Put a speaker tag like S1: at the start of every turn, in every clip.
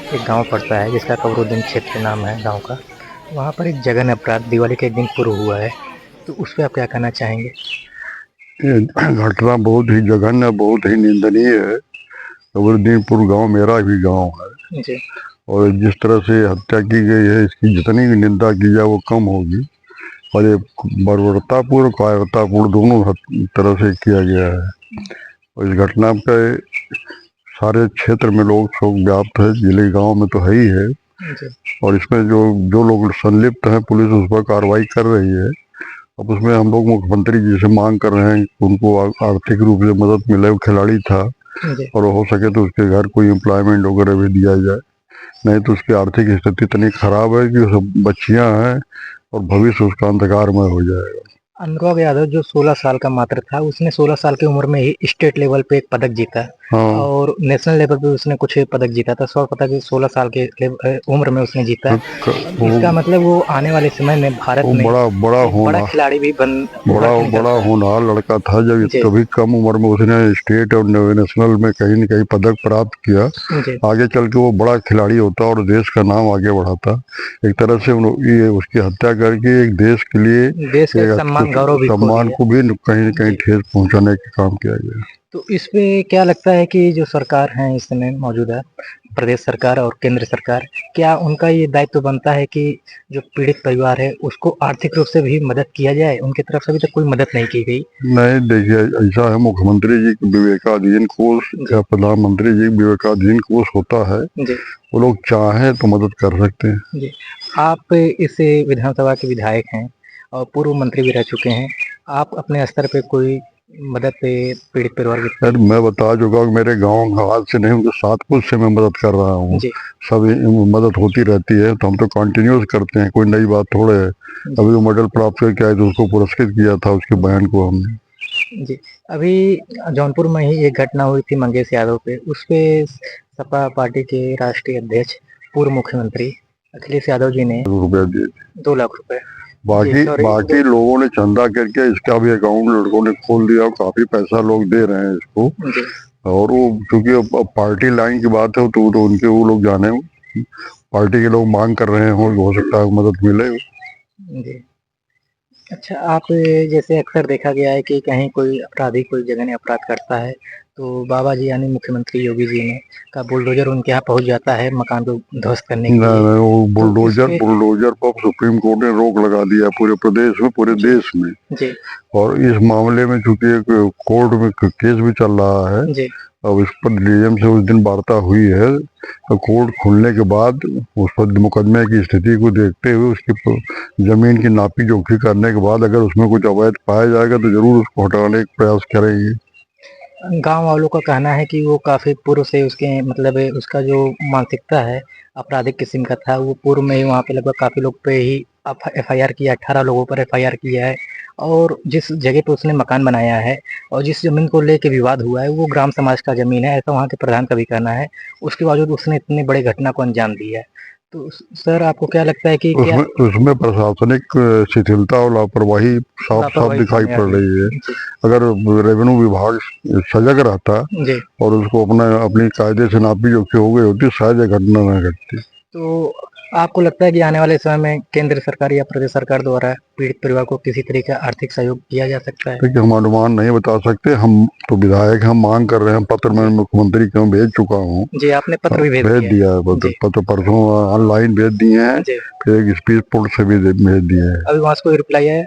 S1: एक गाँव पड़ता है जिसका कबरुद्दीन क्षेत्र नाम है गाँव का। वहाँ पर एक जघन्य अपराध दिवाली के एक दिन पूर्व हुआ है, तो उस पे आप क्या कहना चाहेंगे?
S2: ये घटना बहुत ही जघन्य, बहुत ही निंदनीय है। कबरदीनपुर गांव मेरा भी गांव है
S1: जी,
S2: और जिस तरह से हत्या की गई है, इसकी जितनी भी निंदा की जाए वो कम होगी। और ये बर्बरतापूर्ण, कायरतापूर्ण दोनों तरह से किया गया है। और इस घटना पे सारे क्षेत्र में लोग शोक व्याप्त है, जिले गांव में तो है ही है।
S1: जी,
S2: और इसमें जो जो लोग संलिप्त हैं, पुलिस उस पर कार्रवाई कर रही है। अब उसमें हम लोग मुख्यमंत्री जी से मांग कर रहे हैं कि उनको आर्थिक रूप से मदद मिले। वो खिलाड़ी था
S1: जी।
S2: और हो सके तो उसके घर कोई एम्प्लॉयमेंट वगैरह भी दिया जाए, नहीं तो उसकी आर्थिक स्थिति इतनी खराब है कि सब बच्चियां हैं और भविष्य उसका अंधकारमय हो जाएगा।
S1: अनुराग यादव जो 16 साल का मात्र था, उसने 16 साल की उम्र में ही स्टेट लेवल पे एक पदक जीता
S2: हाँ,
S1: और नेशनल लेवल पे उसने कुछ पदक जीता था। स्वर्ण पदक 16 साल के उम्र में उसने जीता। अब
S2: वो
S1: इसका मतलब वो आने वाले समय में भारत
S2: वो
S1: में
S2: बड़ा बड़ा
S1: एक बड़ा
S2: होना
S1: खिलाड़ी भी बन
S2: बड़ा
S1: उभर के निकल
S2: बड़ा
S1: रहा है।
S2: होनहार लड़का था। जब
S1: जी,
S2: कभी कम उम्र में उसने स्टेट और नेशनल में कहीं न कहीं पदक प्राप्त किया,
S1: जी।
S2: आगे चल के वो बड़ा खिलाड़ी होता और देश का नाम आगे बढ़ाता। एक तरह से ये उसकी हत्या करके एक देश के लिए
S1: देश का एक
S2: एक
S1: सम्मान गौरव भी खो
S2: सम्मान
S1: दिया।
S2: को भी कहीं न कहीं
S1: जी।
S2: ठेस पहुंचाने का काम किया गया।
S1: तो इस पे क्या लगता है कि जो सरकार है इस समय मौजूदा प्रदेश सरकार और केंद्र सरकार, क्या उनका ये दायित्व बनता है कि जो पीड़ित परिवार है उसको आर्थिक रूप से भी मदद किया जाए? उनकी तरफ से अभी तक कोई मदद नहीं की गई।
S2: नहीं, देखिए, ऐसा है, मुख्यमंत्री जी के विवेकाधीन कोष
S1: जी,
S2: या प्रधानमंत्री जी के विवेकाधीन कोष होता है।
S1: जी,
S2: वो लोग चाहें तो मदद कर सकते हैं।
S1: जी। आप इस विधानसभा के विधायक हैं और पूर्व मंत्री भी रह चुके हैं। आप अपने स्तर पे कोई मदद पे पीड़ित परिवार
S2: यार,
S1: की।
S2: मैं बता चुका हूँ, मेरे गांव आज से नहीं, उनके 7 पुरुष से मैं मदद कर रहा हूँ।
S1: जी,
S2: सब मदद होती रहती है, तो हम तो कंटिन्यूस करते हैं, कोई नई बात थोड़े है।
S1: जी,
S2: अभी वो मेडल प्राप्त करके आए तो उसको पुरस्कृत किया था, उसके
S1: जी,
S2: बयान को हमने।
S1: जी। अभी जौनपुर में ही एक घटना हुई थी मंगेश यादव पे, उस पे सपा पार्टी के राष्ट्रीय अध्यक्ष, पूर्व मुख्यमंत्री अखिलेश यादव जी ने
S2: ₹2 दिए।
S1: 2 लाख रुपए। जी,
S2: बाकी
S1: सॉरी।
S2: बाकी लोगों ने चंदा करके इसका भी अकाउंट लड़कों ने खोल दिया और काफी पैसा लोग दे रहे हैं इसको।
S1: जी,
S2: और वो क्योंकि अब पार्टी लाइन की बात है, तो उनके वो लोग जाने, पार्टी के लोग मांग कर रहे हो, हो सकता है मदद मिले।
S1: जी। अच्छा, आप जैसे अक्सर देखा गया है कि कहीं कोई अपराधी कोई जघन्य अपराध करता है, तो बाबा जी यानी मुख्यमंत्री योगी जी ने का बुलडोज़र उनके यहाँ पहुँच जाता है मकान को ध्वस्त करने के लिए।
S2: वो
S1: तो इस
S2: बुलडोजर
S1: पे।
S2: बुलडोजर पर सुप्रीम कोर्ट ने रोक लगा दिया पूरे प्रदेश में, पूरे
S1: जी,
S2: देश में।
S1: जी,
S2: और इस मामले में चूंकि एक कोर्ट में केस भी चल रहा है,
S1: जी,
S2: अब इस पर डीएम से उस दिन वार्ता हुई है। तो कोर्ट खुलने के बाद उस पर मुकदमे की स्थिति को देखते हुए उसकी जमीन की नापी जोखी करने के बाद अगर उसमें कुछ अवैध पाया जाएगा तो जरूर उसको हटाने का प्रयास करेंगे।
S1: गाँव वालों का कहना है कि वो काफ़ी पूर्व से उसके मतलब उसका जो मानसिकता है, आपराधिक किस्म का था, वो पूर्व में ही वहाँ पे लगभग काफ़ी लोग पे ही एफआईआर किया, 18 लोगों पर एफआईआर किया है। और जिस जगह पे उसने मकान बनाया है और जिस ज़मीन को लेके विवाद हुआ है, वो ग्राम समाज का ज़मीन है, ऐसा वहाँ के प्रधान का भी कहना है। उसके बावजूद उसने इतनी बड़ी घटना को अंजाम दिया है। तो सर आपको क्या लगता है कि क्या
S2: उसमें उसमें प्रशासनिक शिथिलता और लापरवाही साफ साफ
S1: लापरवाही
S2: दिखाई
S1: सामने आ
S2: पड़
S1: रही
S2: रही है।
S1: है? जी,
S2: अगर रेवेन्यू विभाग सजग रहता
S1: जी।
S2: और उसको अपनी कायदे से नापी जोखी हो गई होती, शायद ये घटना न घटती।
S1: तो आपको लगता है कि आने वाले समय में केंद्र सरकार या प्रदेश सरकार द्वारा पीड़ित परिवार को किसी तरीके का आर्थिक सहयोग किया जा सकता है?
S2: देखिए, हम अनुमान नहीं बता सकते। हम तो विधायक, हम मांग कर रहे हैं, पत्र मैं
S1: जी,
S2: मुख्यमंत्री को भेज चुका हूँ।
S1: जी, आपने पत्र भी भेज
S2: भेज
S1: दिया है।
S2: दिया है, पत्र
S1: जी,
S2: पत्र परसों ऑनलाइन भेज दिए हैं।
S1: जी।
S2: फिर एक स्पीच पोर्ट से भी भेज दिए हैं।
S1: अभी वहाँ से कोई रिप्लाई आया है?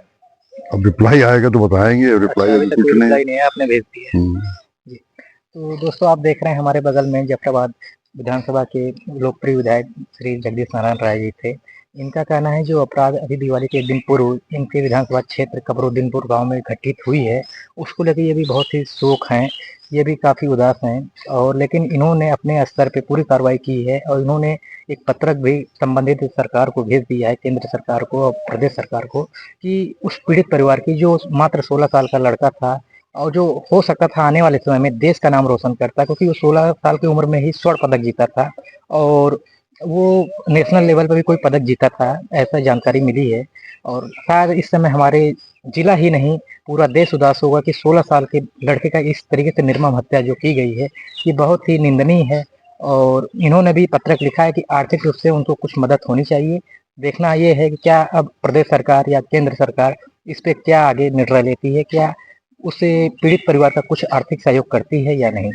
S2: अब रिप्लाई आएगा तो बताएंगे,
S1: अच्छा,
S2: रिप्लाई
S1: अभी
S2: अभी
S1: तक
S2: कुछ
S1: कोई
S2: नहीं।
S1: रिप्लाई नहीं है, आपने भेज दिया है।
S2: हम्म।
S1: जी। तो दोस्तों आप देख रहे हैं हमारे बगल में जाफराबाद विधानसभा के लोकप्रिय विधायक श्री जगदीश नारायण राय जी थे। इनका कहना है जो अपराध अभी दिवाली के एक दिन पूर्व इनके विधानसभा क्षेत्र कबरुद्दीनपुर गांव में घटित हुई है, उसको लेकर ये भी बहुत ही शोक हैं, ये भी काफ़ी उदास हैं। और लेकिन इन्होंने अपने स्तर पे पूरी कार्रवाई की है और इन्होंने एक पत्रक भी संबंधित सरकार को भेज दिया है, केंद्र सरकार को और प्रदेश सरकार को, कि उस पीड़ित परिवार की जो मात्र 16 साल का लड़का था और जो हो सकता था आने वाले समय में देश का नाम रोशन करता, क्योंकि वो 16 साल की उम्र में ही स्वर्ण पदक जीता था और वो नेशनल लेवल पर भी कोई पदक जीता था, ऐसा जानकारी मिली है। और शायद इस समय हमारे जिला ही नहीं पूरा देश उदास होगा कि 16 साल के लड़के का इस तरीके से निर्मम हत्या जो की गई है, ये बहुत ही निंदनीय है। और इन्होंने भी पत्रक लिखा है कि आर्थिक रूप से उनको कुछ मदद होनी चाहिए। देखना ये है कि क्या अब प्रदेश सरकार या केंद्र सरकार इस पे क्या आगे निर्णय लेती है, क्या उस पीड़ित परिवार का कुछ आर्थिक सहयोग करती है या नहीं।